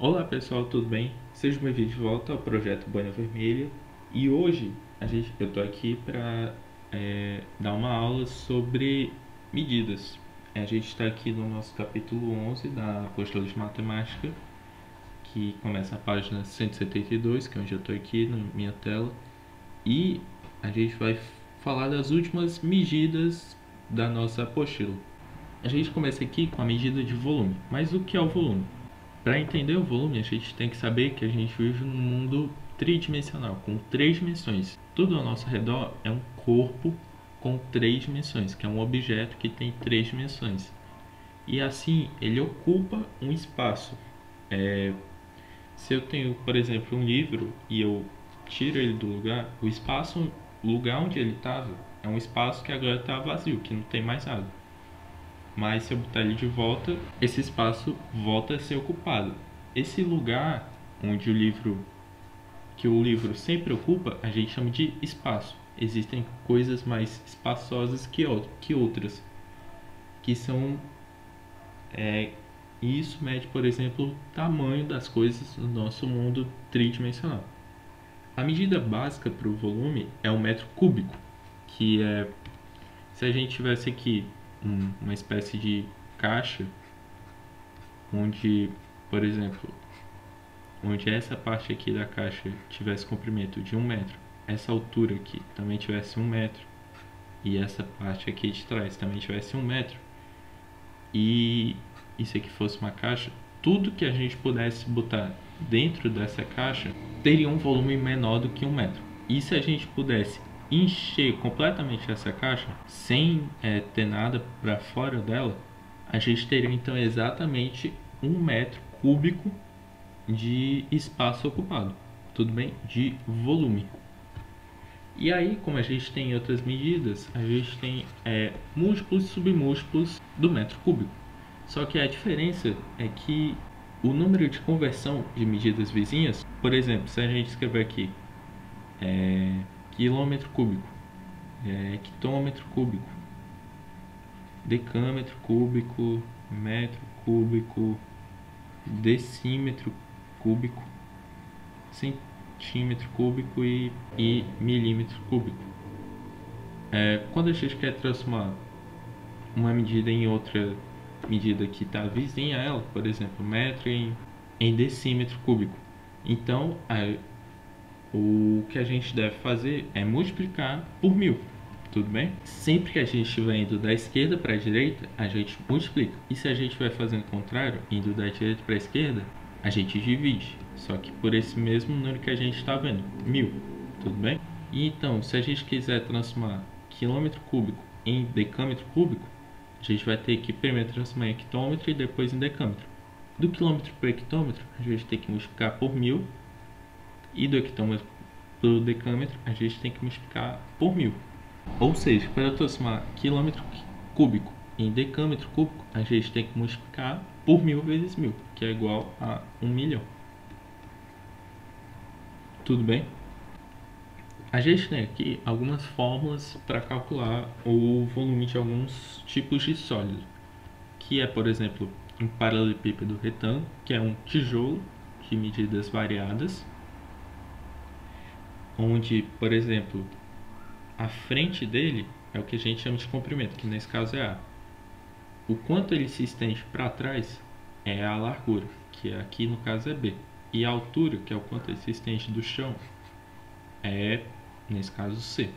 Olá pessoal, tudo bem? Sejam bem-vindos de volta ao projeto Banha Vermelha e hoje eu estou aqui para dar uma aula sobre medidas. A gente está aqui no nosso capítulo 11 da apostila de matemática, que começa a página 172, que é onde eu estou aqui na minha tela, e a gente vai falar das últimas medidas da nossa apostila. A gente começa aqui com a medida de volume, mas o que é o volume? Para entender o volume, a gente tem que saber que a gente vive num mundo tridimensional, com três dimensões. Tudo ao nosso redor é um corpo com três dimensões, que é um objeto que tem três dimensões. E assim, ele ocupa um espaço. Se eu tenho, por exemplo, um livro e eu tiro ele do lugar, o lugar onde ele estava, é um espaço que agora está vazio, que não tem mais nada. Mas se eu botar ele de volta, esse espaço volta a ser ocupado. Esse lugar onde o livro sempre ocupa, a gente chama de espaço. Existem coisas mais espaçosas que outras, que são e isso mede, por exemplo, o tamanho das coisas no nosso mundo tridimensional. A medida básica para o volume é o metro cúbico, que é, se a gente tivesse aqui uma espécie de caixa onde, por exemplo, onde essa parte aqui da caixa tivesse comprimento de 1 metro, essa altura aqui também tivesse 1 metro e essa parte aqui de trás também tivesse 1 metro, e isso aqui fosse uma caixa, tudo que a gente pudesse botar dentro dessa caixa teria um volume menor do que 1 metro. E se a gente pudesse encher completamente essa caixa sem ter nada para fora dela, a gente teria então exatamente 1 metro cúbico de espaço ocupado, tudo bem? De volume. E aí, como a gente tem outras medidas, a gente tem múltiplos e submúltiplos do metro cúbico. Só que a diferença é que o número de conversão de medidas vizinhas, por exemplo, se a gente escrever aqui quilômetro cúbico, hectômetro cúbico, decâmetro cúbico, metro cúbico, decímetro cúbico, centímetro cúbico e milímetro cúbico. Quando a gente quer transformar uma medida em outra medida que está vizinha a ela, por exemplo, metro em decímetro cúbico, então o que a gente deve fazer é multiplicar por 1000, tudo bem? Sempre que a gente estiver indo da esquerda para a direita, a gente multiplica, e se a gente estiver fazendo o contrário, indo da direita para a esquerda, a gente divide, só que por esse mesmo número que a gente está vendo, 1000, tudo bem? E então, se a gente quiser transformar quilômetro cúbico em decâmetro cúbico, a gente vai ter que primeiro transformar em hectômetro e depois em decâmetro. Do quilômetro para o hectômetro, a gente tem que multiplicar por 1000, e do hectômetro para o decâmetro, a gente tem que multiplicar por 1000. Ou seja, para transformar quilômetro cúbico em decâmetro cúbico, a gente tem que multiplicar por 1000 vezes 1000, que é igual a 1.000.000. Tudo bem? A gente tem aqui algumas fórmulas para calcular o volume de alguns tipos de sólido, que é, por exemplo, um paralelepípedo retângulo, que é um tijolo de medidas variadas, onde, por exemplo, a frente dele é o que a gente chama de comprimento, que nesse caso é A. O quanto ele se estende para trás é a largura, que aqui no caso é B. E a altura, que é o quanto ele se estende do chão, é, nesse caso, C.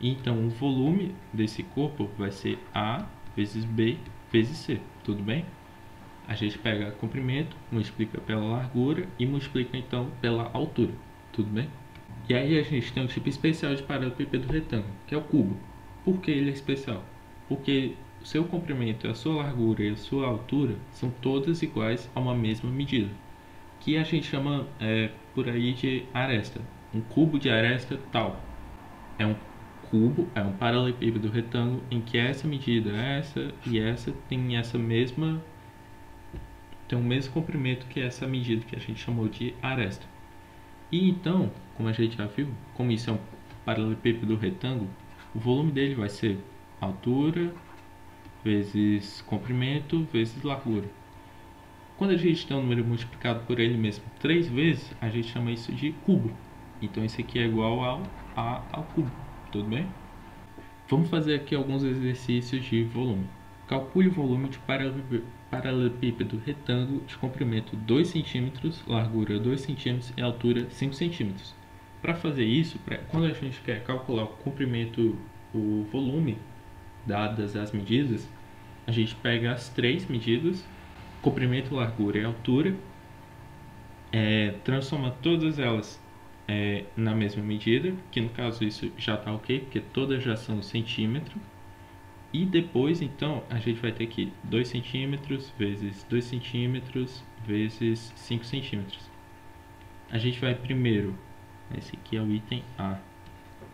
Então, o volume desse corpo vai ser A vezes B vezes C, tudo bem? A gente pega comprimento, multiplica pela largura e multiplica então pela altura, tudo bem? E aí a gente tem um tipo especial de paralelepípedo retângulo, que é o cubo. Por que ele é especial? Porque o seu comprimento, a sua largura e a sua altura são todas iguais a uma mesma medida, que a gente chama por aí de aresta. Um cubo de aresta tal. É um cubo, é um paralelepípedo retângulo em que essa medida, essa e essa tem o mesmo comprimento que essa medida que a gente chamou de aresta. E então, como a gente já viu, como isso é um paralelepípedo retângulo, o volume dele vai ser altura vezes comprimento vezes largura. Quando a gente tem um número multiplicado por ele mesmo 3 vezes, a gente chama isso de cubo. Então isso aqui é igual ao cubo, tudo bem? Vamos fazer aqui alguns exercícios de volume. Calcule o volume de paralelepípedo retângulo de comprimento 2 cm, largura 2 cm e altura 5 cm. Para fazer isso, quando a gente quer calcular o comprimento, o volume, dadas as medidas, a gente pega as três medidas, comprimento, largura e altura, transforma todas elas na mesma medida, que no caso isso já está ok, porque todas já são centímetro. E depois, então, a gente vai ter aqui 2 centímetros vezes 2 centímetros vezes 5 centímetros. A gente vai primeiro, esse aqui é o item A. A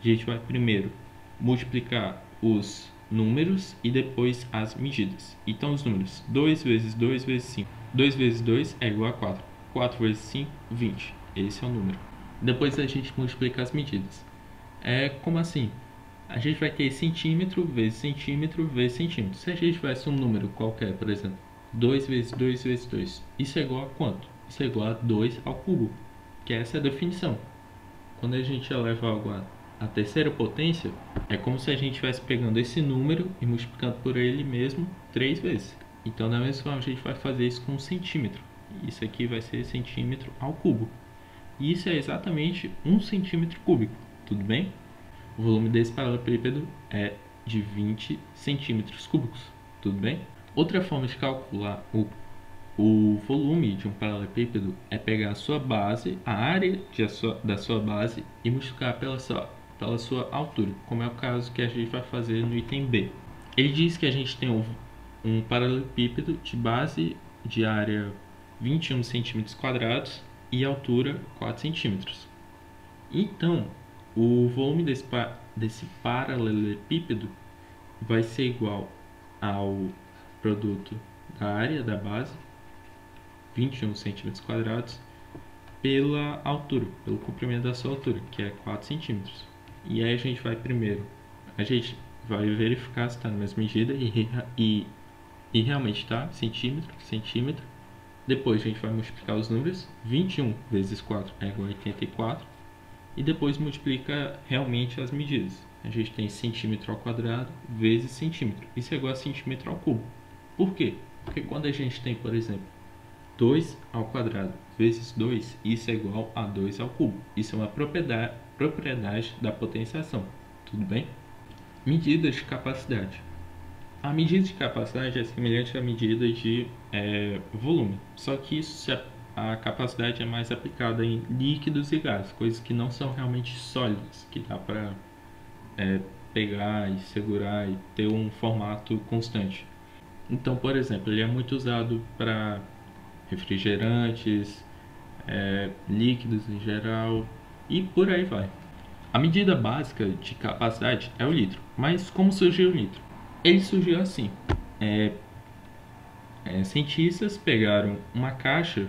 gente vai primeiro multiplicar os números e depois as medidas. Então, os números: 2 vezes 2 vezes 5. 2 vezes 2 é igual a 4. 4 vezes 5, 20. Esse é o número. Depois a gente multiplica as medidas. Como assim? A gente vai ter centímetro vezes centímetro vezes centímetro. Se a gente tivesse um número qualquer, por exemplo, 2 vezes 2 vezes 2, isso é igual a quanto? Isso é igual a 2 ao cubo, que essa é a definição. Quando a gente eleva algo à terceira potência, é como se a gente estivesse pegando esse número e multiplicando por ele mesmo 3 vezes. Então, da mesma forma, a gente vai fazer isso com um centímetro. Isso aqui vai ser centímetro ao cubo. E isso é exatamente 1 centímetro cúbico, tudo bem? O volume desse paralelepípedo é de 20 centímetros cúbicos, tudo bem? Outra forma de calcular o volume de um paralelepípedo é pegar a sua base, a área da sua base, e multiplicar pela sua altura, como é o caso que a gente vai fazer no item B. Ele diz que a gente tem um paralelepípedo de base de área 21 centímetros quadrados e altura 4 centímetros. Então, o volume desse paralelepípedo vai ser igual ao produto da área da base, 21 centímetros quadrados, pela altura, pelo comprimento da sua altura, que é 4 centímetros. E aí a gente vai verificar se está na mesma medida e realmente está, centímetro, centímetro. Depois a gente vai multiplicar os números, 21 vezes 4 é igual a 84. E depois multiplica realmente as medidas. A gente tem centímetro ao quadrado vezes centímetro. Isso é igual a centímetro ao cubo. Por quê? Porque quando a gente tem, por exemplo, 2 ao quadrado vezes 2, isso é igual a 2 ao cubo. Isso é uma propriedade da potenciação. Tudo bem? Medidas de capacidade. A medida de capacidade é semelhante à medida de volume. Só que a capacidade é mais aplicada em líquidos e gases, coisas que não são realmente sólidas, que dá para pegar e segurar e ter um formato constante. Então, por exemplo, ele é muito usado para refrigerantes, líquidos em geral e por aí vai. A medida básica de capacidade é o litro. Mas como surgiu o litro? Ele surgiu assim. Cientistas pegaram uma caixa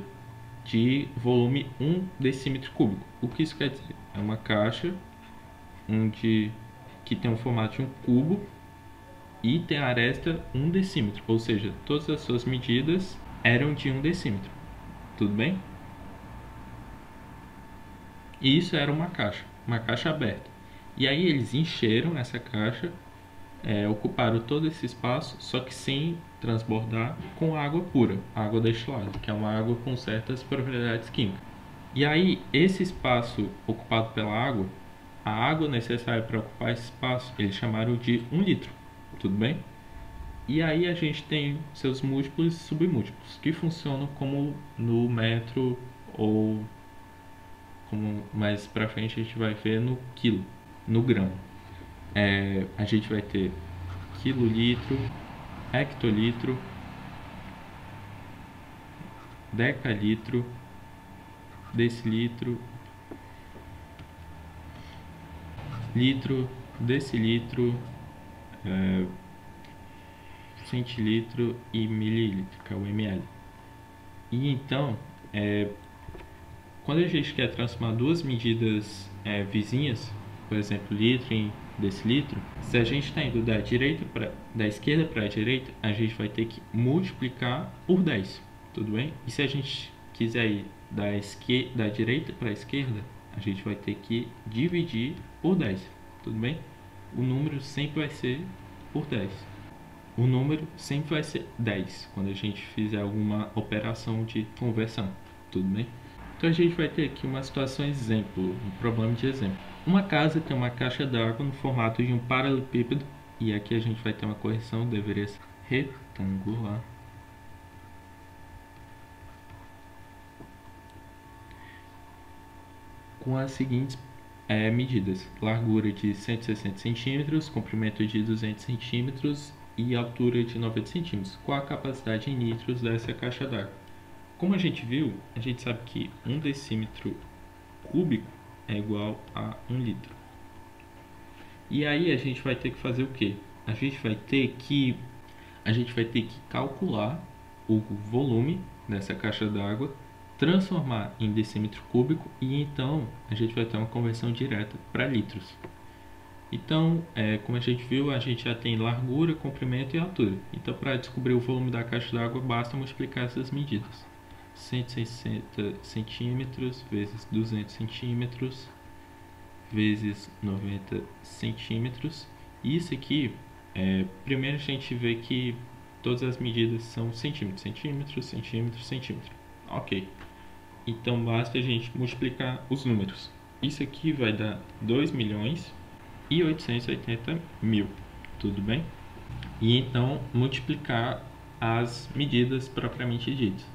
de volume 1 decímetro cúbico. O que isso quer dizer? É uma caixa que tem um formato de um cubo e tem a aresta 1 decímetro, ou seja, todas as suas medidas eram de 1 decímetro. Tudo bem? E isso era uma caixa aberta. E aí eles encheram essa caixa, ocuparam todo esse espaço, só que sem transbordar, com água pura, água destilada, que é uma água com certas propriedades químicas. E aí, esse espaço ocupado pela água, a água necessária para ocupar esse espaço, eles chamaram de 1 litro, tudo bem? E aí a gente tem seus múltiplos e submúltiplos, que funcionam como no metro ou como mais pra frente a gente vai ver no quilo, no grão. A gente vai ter quilolitro, hectolitro, decalitro, decilitro, litro, decilitro, centilitro e mililitro, que é o ml. E então, quando a gente quer transformar duas medidas vizinhas, por exemplo, litro em decilitro, se a gente está indo da esquerda para a direita, a gente vai ter que multiplicar por 10. tudo bem? E se a gente quiser ir da direita para a esquerda, a gente vai ter que dividir por 10, tudo bem? O número sempre vai ser por 10. O número sempre vai ser 10 quando a gente fizer alguma operação de conversão, tudo bem? Então a gente vai ter aqui uma situação exemplo, um problema de exemplo. Uma casa tem uma caixa d'água no formato de um paralelepípedo, e aqui a gente vai ter uma correção, deveria ser retangular. Com as seguintes medidas: largura de 160 centímetros, comprimento de 200 centímetros e altura de 90 centímetros. Qual a capacidade em litros dessa caixa d'água? Como a gente viu, a gente sabe que 1 decímetro cúbico é igual a 1 litro. E aí a gente vai ter que fazer o quê? A gente vai ter que calcular o volume dessa caixa d'água, transformar em decímetro cúbico e então a gente vai ter uma conversão direta para litros. Então, como a gente viu, a gente já tem largura, comprimento e altura. Então, para descobrir o volume da caixa d'água, basta multiplicar essas medidas. 160 centímetros vezes 200 centímetros vezes 90 centímetros. E isso aqui, primeiro a gente vê que todas as medidas são centímetros, centímetros, centímetros, centímetro. Ok. Então basta a gente multiplicar os números. Isso aqui vai dar 2.880.000, tudo bem? E então multiplicar as medidas propriamente ditas.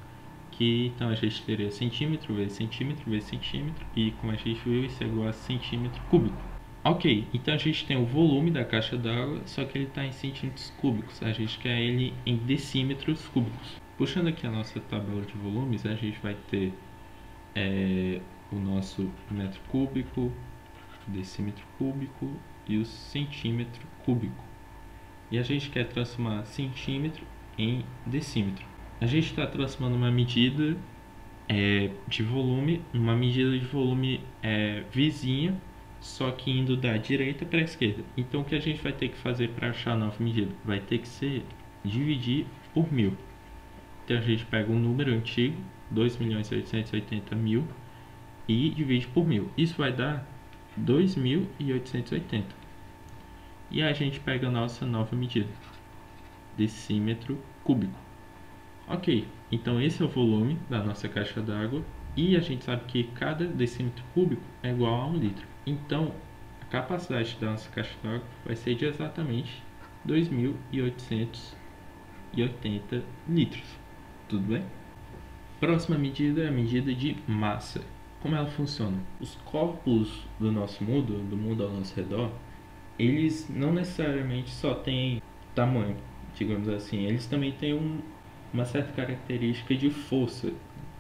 Que então a gente teria centímetro vezes centímetro vezes centímetro, e como a gente viu, isso é igual a centímetro cúbico. Ok, então a gente tem o volume da caixa d'água, só que ele está em centímetros cúbicos, a gente quer ele em decímetros cúbicos. Puxando aqui a nossa tabela de volumes, a gente vai ter o nosso metro cúbico, decímetro cúbico e o centímetro cúbico. E a gente quer transformar centímetro em decímetro. A gente está transformando uma medida de volume numa medida de volume vizinha, só que indo da direita para a esquerda. Então o que a gente vai ter que fazer para achar a nova medida? Vai ter que ser dividir por 1000. Então a gente pega um número antigo, 2.880.000, e divide por 1000. Isso vai dar 2.880. E a gente pega a nossa nova medida, decímetro cúbico. Ok, então esse é o volume da nossa caixa d'água, e a gente sabe que cada decímetro cúbico é igual a 1 litro. Então a capacidade da nossa caixa d'água vai ser de exatamente 2.880 litros. Tudo bem? Próxima medida é a medida de massa. Como ela funciona? Os corpos do nosso mundo, do mundo ao nosso redor, eles não necessariamente só têm tamanho, digamos assim. Eles também têm uma certa característica de força,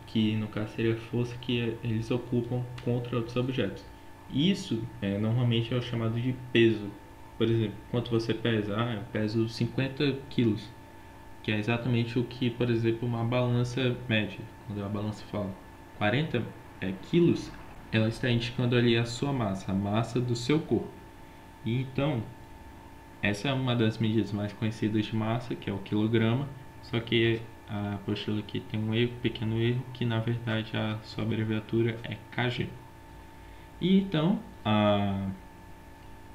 que no caso seria a força que eles ocupam contra outros objetos. Isso normalmente é o chamado de peso. Por exemplo, quanto você pesa? Eu peso 50 quilos, que é exatamente o que, por exemplo, uma balança mede. Quando a balança fala 40 quilos, ela está indicando ali a sua massa, a massa do seu corpo. E então, essa é uma das medidas mais conhecidas de massa, que é o quilograma, só que a apostila aqui tem um pequeno erro, que na verdade a sua abreviatura é kg. E então, a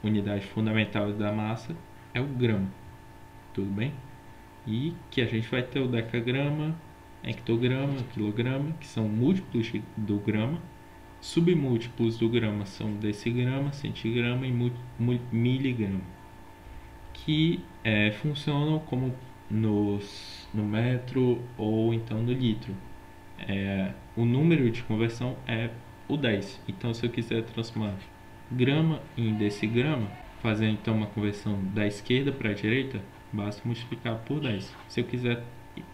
unidade fundamental da massa é o grama, tudo bem? E que a gente vai ter o decagrama, hectograma, quilograma, que são múltiplos do grama. Submúltiplos do grama são decigrama, centigrama e miligrama, que funcionam como no metro ou então no litro. O número de conversão é o 10. Então, se eu quiser transformar grama em decigrama, fazer então uma conversão da esquerda para a direita, basta multiplicar por 10. Se eu quiser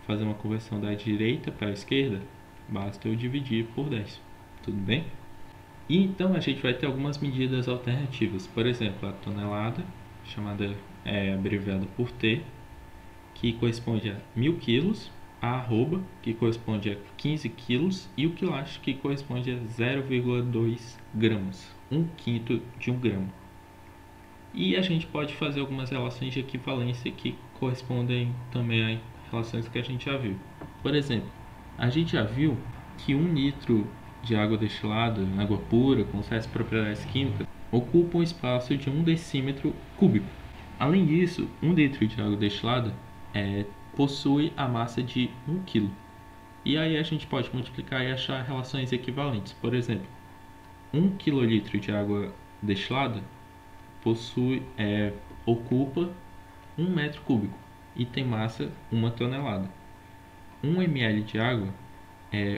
fazer uma conversão da direita para a esquerda, basta eu dividir por 10. Tudo bem? E então a gente vai ter algumas medidas alternativas. Por exemplo, a tonelada, chamada abreviada por T, que corresponde a 1000 quilos, a arroba, que corresponde a 15 quilos, e o quilacho, que corresponde a 0,2 gramas, 1/5 de 1 grama. E a gente pode fazer algumas relações de equivalência que correspondem também a relações que a gente já viu. Por exemplo, A gente já viu que 1 litro de água destilada, água pura, com certas propriedades químicas, ocupa um espaço de 1 decímetro cúbico. Além disso, 1 litro de água destilada possui a massa de 1 quilo. E aí a gente pode multiplicar e achar relações equivalentes. Por exemplo, 1 quilolitro de água destilada ocupa 1 metro cúbico e tem massa 1 tonelada. 1 ml de água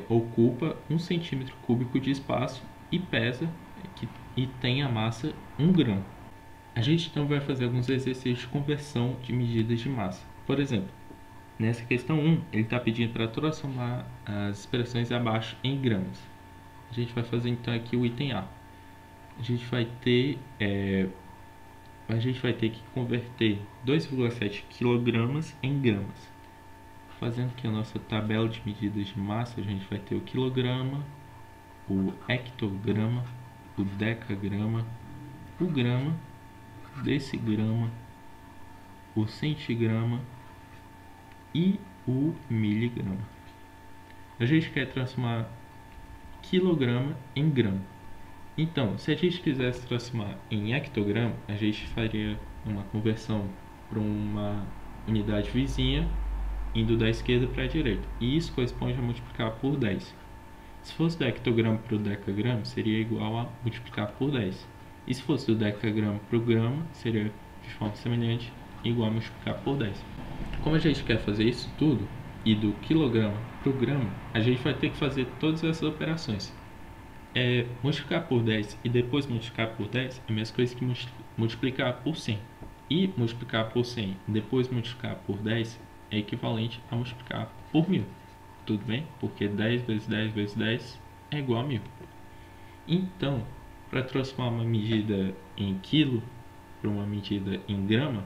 ocupa 1 centímetro cúbico de espaço e pesa e tem a massa 1 grama. A gente então vai fazer alguns exercícios de conversão de medidas de massa. Por exemplo, nessa questão 1, ele está pedindo para transformar as expressões abaixo em gramas. A gente vai fazer então aqui o item A. A gente vai ter que converter 2,7 kg em gramas. Fazendo aqui a nossa tabela de medidas de massa, a gente vai ter o quilograma, o hectograma, o decagrama, o grama, decigrama, o centigrama e o miligrama. A gente quer transformar quilograma em grama. Então, se a gente quisesse transformar em hectograma, a gente faria uma conversão para uma unidade vizinha, indo da esquerda para a direita. E isso corresponde a multiplicar por 10. Se fosse do hectograma para o decagrama, seria igual a multiplicar por 10. E se fosse do decagrama para o grama, seria de forma semelhante, igual a multiplicar por 10. Como a gente quer fazer isso tudo, e do quilograma para o grama, a gente vai ter que fazer todas essas operações. Multiplicar por 10 e depois multiplicar por 10 é a mesma coisa que multiplicar por 100. E multiplicar por 100 e depois multiplicar por 10 é equivalente a multiplicar por 1000. Tudo bem? Porque 10 vezes 10 vezes 10 é igual a 1000. Então, para transformar uma medida em quilo para uma medida em grama,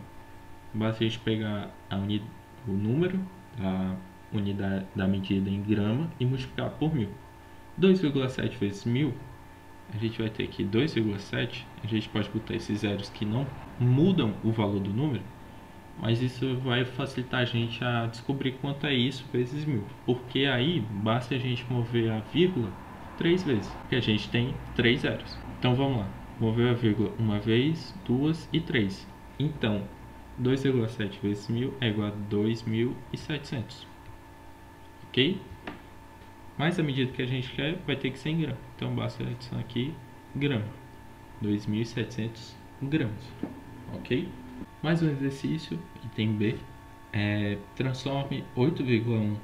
basta a gente pegar o número da unidade da medida em grama e multiplicar por 1000. 2,7 vezes 1000, a gente vai ter aqui 2,7. A gente pode botar esses zeros que não mudam o valor do número, mas isso vai facilitar a gente a descobrir quanto é isso vezes 1000, porque aí basta a gente mover a vírgula 3 vezes, porque a gente tem 3 zeros. Então vamos lá, mover a vírgula uma vez, 2 e 3. Então 2,7 vezes 1000 é igual a 2.700, ok? Mas a medida que a gente quer vai ter que ser em grama, então basta adicionar aqui grama, 2.700 gramas, ok? Mais um exercício, item B, transforme 8,1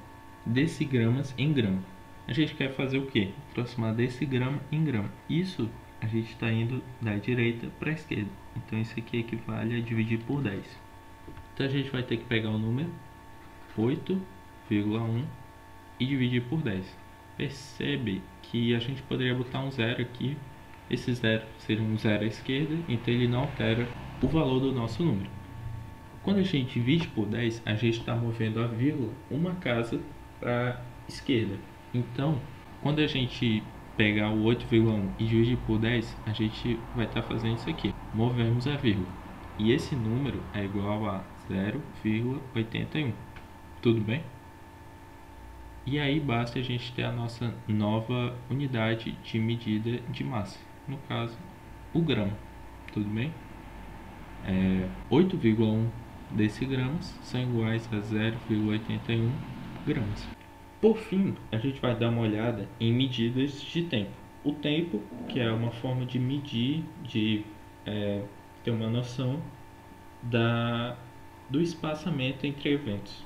decigramas em grama. A gente quer fazer o que? Transformar decigrama em grama. Isso a gente está indo da direita para a esquerda, então isso aqui equivale a dividir por 10. Então a gente vai ter que pegar o número 8,1 e dividir por 10. Percebe que a gente poderia botar um zero aqui. Esse zero seria um zero à esquerda, então ele não altera o valor do nosso número. Quando a gente divide por 10, a gente está movendo a vírgula uma casa para a esquerda. Então, quando a gente pegar o 8,1 e dividir por 10, a gente vai estar fazendo isso aqui. Movemos a vírgula. E esse número é igual a 0,81. Tudo bem? E aí basta a gente ter a nossa nova unidade de medida de massa, no caso, o grama. Tudo bem? 8,1 decigramas são iguais a 0,81 gramas. Por fim, a gente vai dar uma olhada em medidas de tempo. O tempo, que é uma forma de medir, de ter uma noção do espaçamento entre eventos,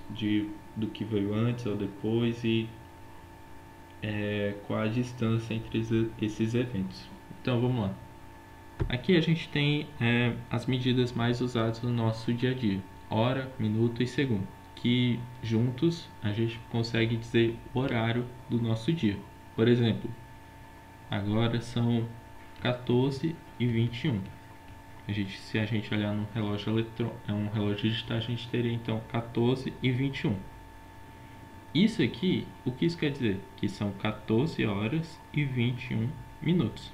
do que veio antes ou depois e qual a distância entre esses eventos. Então vamos lá. Aqui a gente tem as medidas mais usadas no nosso dia a dia: hora, minuto e segundo, que juntos a gente consegue dizer o horário do nosso dia. Por exemplo, agora são 14h21. Se a gente olhar no relógio um relógio digital, a gente teria então 14h21. Isso aqui, o que isso quer dizer? Que são 14 horas e 21 minutos.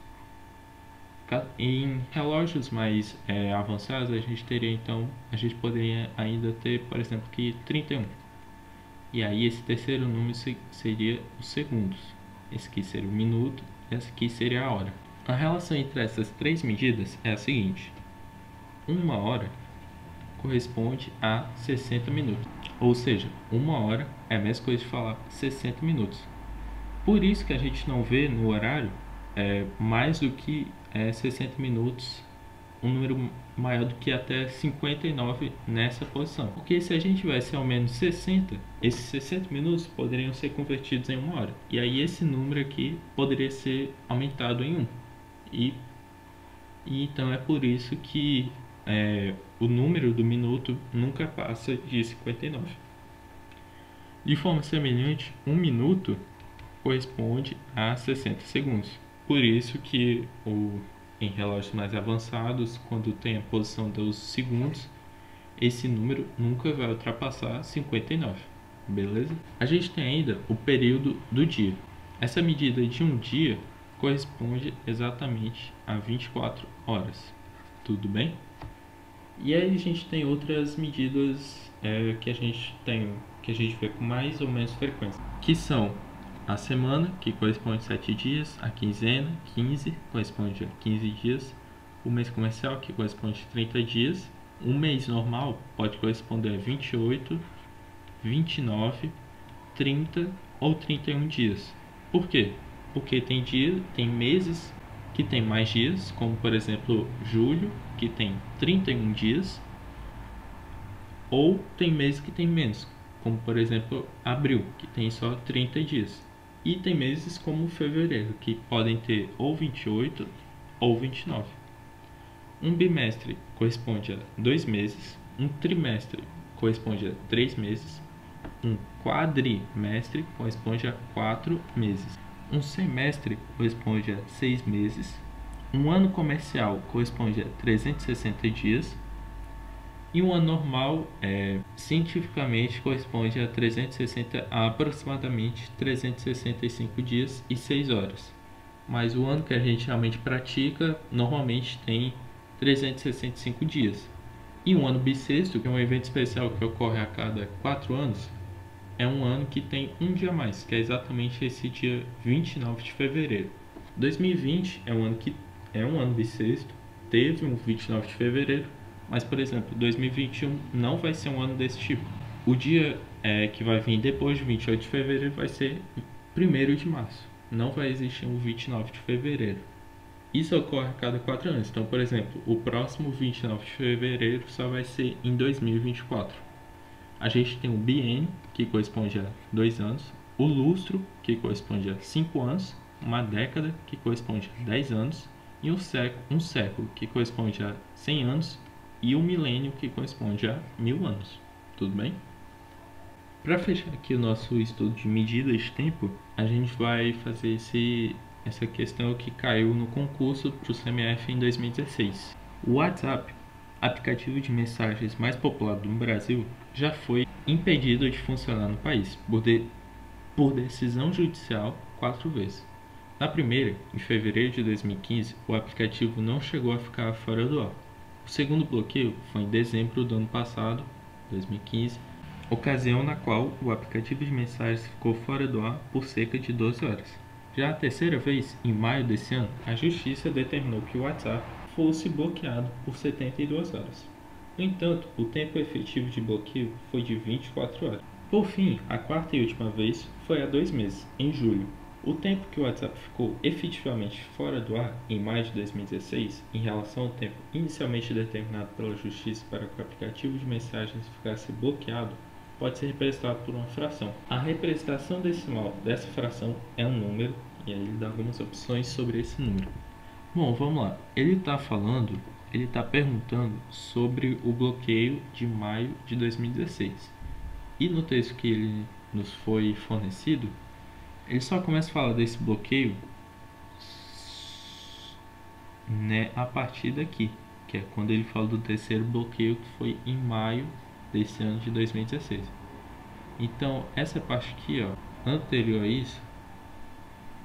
Em relógios mais avançados, a gente poderia ainda ter, por exemplo, que 31. E aí esse terceiro número seria os segundos. Esse aqui seria o minuto, essa aqui seria a hora. A relação entre essas três medidas é a seguinte: uma hora corresponde a 60 minutos. Ou seja, uma hora é a mesma coisa de falar 60 minutos. Por isso que a gente não vê no horário mais do que 60 minutos, um número maior do que até 59 nessa posição. Porque se a gente tivesse ao menos 60, esses 60 minutos poderiam ser convertidos em uma hora. E aí esse número aqui poderia ser aumentado em 1. E então é por isso que o número do minuto nunca passa de 59. De forma semelhante, um minuto corresponde a 60 segundos. Por isso que em relógios mais avançados, quando tem a posição dos segundos, esse número nunca vai ultrapassar 59, beleza? A gente tem ainda o período do dia. Essa medida de um dia corresponde exatamente a 24 horas, tudo bem? E aí a gente tem outras medidas que a gente vê com mais ou menos frequência, que são a semana, que corresponde a 7 dias, a quinzena, 15, corresponde a 15 dias, o mês comercial, que corresponde a 30 dias, um mês normal pode corresponder a 28, 29, 30 ou 31 dias. Por quê? Porque tem meses que tem mais dias, como por exemplo julho, que tem 31 dias, ou tem meses que tem menos, como por exemplo abril, que tem só 30 dias. E tem meses como fevereiro, que podem ter ou 28 ou 29. Um bimestre corresponde a 2 meses, um trimestre corresponde a 3 meses, um quadrimestre corresponde a 4 meses, um semestre corresponde a 6 meses, um ano comercial corresponde a 360 dias, e um ano normal, cientificamente, corresponde a aproximadamente 365 dias e 6 horas. Mas o ano que a gente realmente pratica, normalmente tem 365 dias. E um ano bissexto, que é um evento especial que ocorre a cada 4 anos, é um ano que tem um dia a mais, que é exatamente esse dia 29 de fevereiro. 2020 é um ano bissexto, teve um 29 de fevereiro, mas, por exemplo, 2021 não vai ser um ano desse tipo. O dia que vai vir depois de 28 de fevereiro vai ser 1º de março. Não vai existir um 29 de fevereiro. Isso ocorre a cada 4 anos. Então, por exemplo, o próximo 29 de fevereiro só vai ser em 2024. A gente tem o biênio, que corresponde a 2 anos. O lustro, que corresponde a 5 anos. Uma década, que corresponde a 10 anos. E um século, que corresponde a 100 anos. E um milênio, que corresponde a 1000 anos. Tudo bem? Para fechar aqui o nosso estudo de medidas de tempo, a gente vai fazer essa questão que caiu no concurso para o CMF em 2016. O WhatsApp, aplicativo de mensagens mais popular do Brasil, já foi impedido de funcionar no país por decisão judicial 4 vezes. Na primeira, em fevereiro de 2015, o aplicativo não chegou a ficar fora do ar. O segundo bloqueio foi em dezembro do ano passado, 2015, ocasião na qual o aplicativo de mensagens ficou fora do ar por cerca de 12 horas. Já a terceira vez, em maio desse ano, a Justiça determinou que o WhatsApp fosse bloqueado por 72 horas. No entanto, o tempo efetivo de bloqueio foi de 24 horas. Por fim, a quarta e última vez foi há 2 meses, em julho. O tempo que o WhatsApp ficou efetivamente fora do ar, em maio de 2016, em relação ao tempo inicialmente determinado pela Justiça para que o aplicativo de mensagens ficasse bloqueado, pode ser representado por uma fração. A representação decimal dessa fração é um número, e aí ele dá algumas opções sobre esse número. Bom, vamos lá. Ele está perguntando sobre o bloqueio de maio de 2016. E no texto que ele nos foi fornecido, ele só começa a falar desse bloqueio a partir daqui, que é quando ele fala do terceiro bloqueio, que foi em maio desse ano de 2016. Então, essa parte aqui, anterior a isso,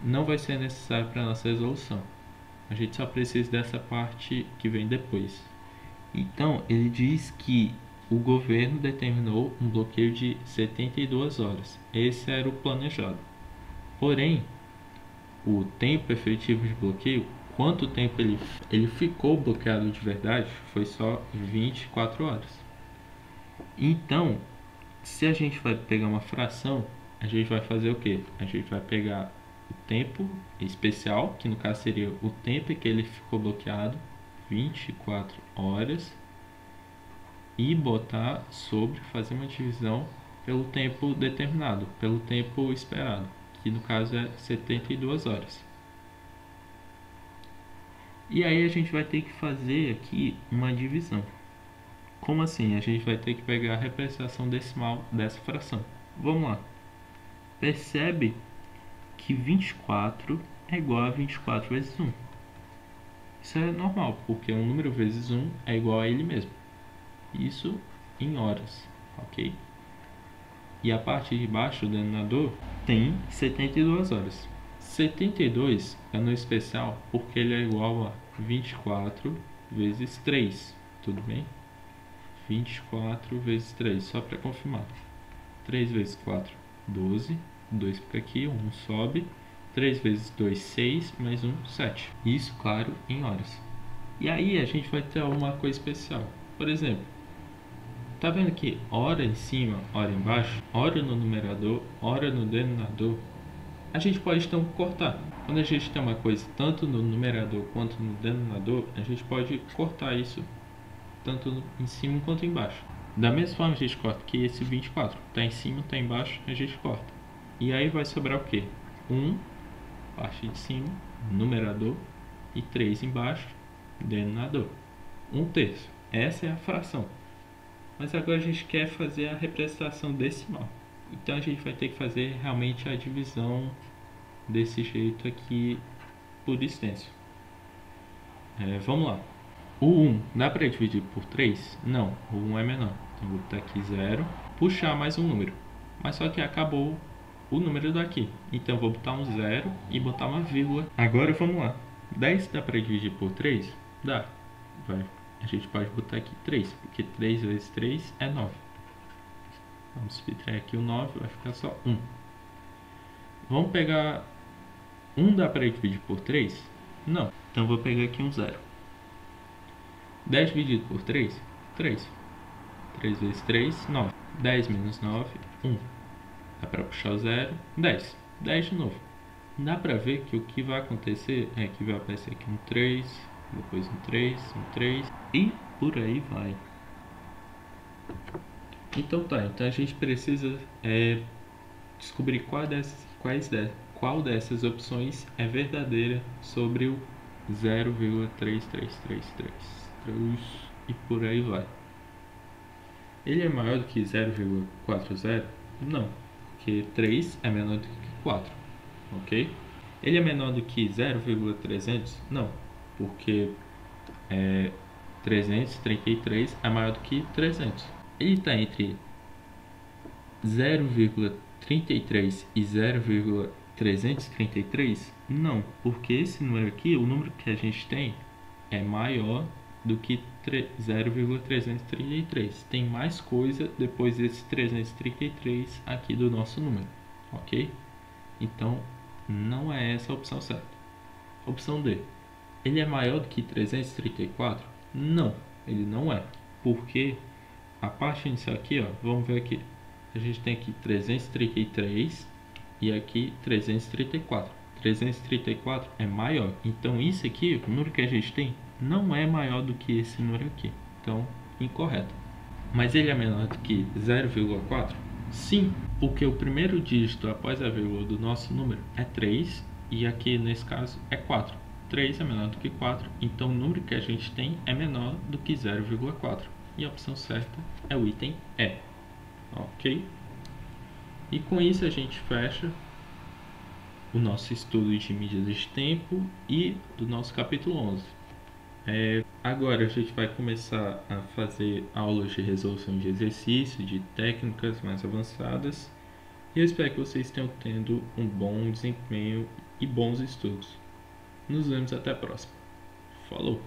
não vai ser necessário para a nossa resolução. A gente só precisa dessa parte que vem depois. Então, ele diz que o governo determinou um bloqueio de 72 horas. Esse era o planejado. Porém, o tempo efetivo de bloqueio, quanto tempo ele ficou bloqueado de verdade, foi só 24 horas. Então, se a gente vai pegar uma fração, a gente vai fazer o quê? A gente vai pegar o tempo especial, que no caso seria o tempo em que ele ficou bloqueado, 24 horas, e botar sobre, fazer uma divisão pelo tempo determinado, pelo tempo esperado, que no caso é 72 horas. E aí a gente vai ter que fazer aqui uma divisão. Como assim? A gente vai ter que pegar a representação decimal dessa fração. Vamos lá. Percebe que 24 é igual a 24 vezes 1. Isso é normal, porque um número vezes 1 é igual a ele mesmo. Isso em horas, ok? E a parte de baixo, o denominador, tem 72 horas. 72 é no especial porque ele é igual a 24 vezes 3, tudo bem? 24 vezes 3, só para confirmar. 3 vezes 4, 12. 2 fica aqui, 1 sobe. 3 vezes 2, 6, mais 1, 7. Isso, claro, em horas. E aí a gente vai ter uma coisa especial. Por exemplo, tá vendo que hora em cima, hora embaixo, hora no numerador, hora no denominador, a gente pode então cortar. Quando a gente tem uma coisa tanto no numerador quanto no denominador, a gente pode cortar isso tanto em cima quanto embaixo. Da mesma forma a gente corta que esse 24, tá em cima, tá embaixo, a gente corta. E aí vai sobrar o quê? 1, parte de cima, numerador, e 3 embaixo, denominador. 1/3. Essa é a fração. Mas agora a gente quer fazer a representação decimal. Então a gente vai ter que fazer realmente a divisão desse jeito aqui por extenso. Vamos lá. O 1 dá para dividir por 3? Não, o 1 é menor. Então vou botar aqui 0, puxar mais um número. Mas só que acabou o número daqui. Então vou botar um 0 e botar uma vírgula. Agora vamos lá. 10 dá para dividir por 3? Dá. A gente pode botar aqui 3, porque 3 vezes 3 é 9. Vamos subtrair aqui o 9, vai ficar só 1. Vamos pegar 1 dá para dividir por 3? Não. Então vou pegar aqui um 0. 10 dividido por 3? 3. 3 vezes 3, 9. 10 menos 9, 1. Dá para puxar o 0, 10. 10 de novo. Dá para ver que o que vai acontecer é que vai aparecer aqui um 3, depois um 3, um 3 e por aí vai. Então tá, então a gente precisa descobrir qual dessas opções é verdadeira sobre o 0,3333 e por aí vai. Ele é maior do que 0,40? Não, porque 3 é menor do que 4, ok? Ele é menor do que 0,300? Não, porque 333 é maior do que 300. Ele está entre 0,33 e 0,333? Não, porque esse número aqui, o número que a gente tem, é maior do que 0,333. Tem mais coisa depois desse 333 aqui do nosso número, ok? Então, não é essa a opção certa. Opção D. Ele é maior do que 334? Não, ele não é. Porque a parte inicial aqui, ó, vamos ver aqui. A gente tem aqui 333 e aqui 334. 334 é maior. Então isso aqui, o número que a gente tem, não é maior do que esse número aqui. Então, incorreto. Mas ele é menor do que 0,4? Sim, porque o primeiro dígito após a vírgula do nosso número é 3 e aqui nesse caso é 4. 3 é menor do que 4, então o número que a gente tem é menor do que 0,4. E a opção certa é o item E. Ok? E com isso a gente fecha o nosso estudo de medidas de tempo e do nosso capítulo 11. Agora a gente vai começar a fazer aulas de resolução de exercício, de técnicas mais avançadas. E eu espero que vocês tenham tendo um bom desempenho e bons estudos. Nos vemos até a próxima. Falou!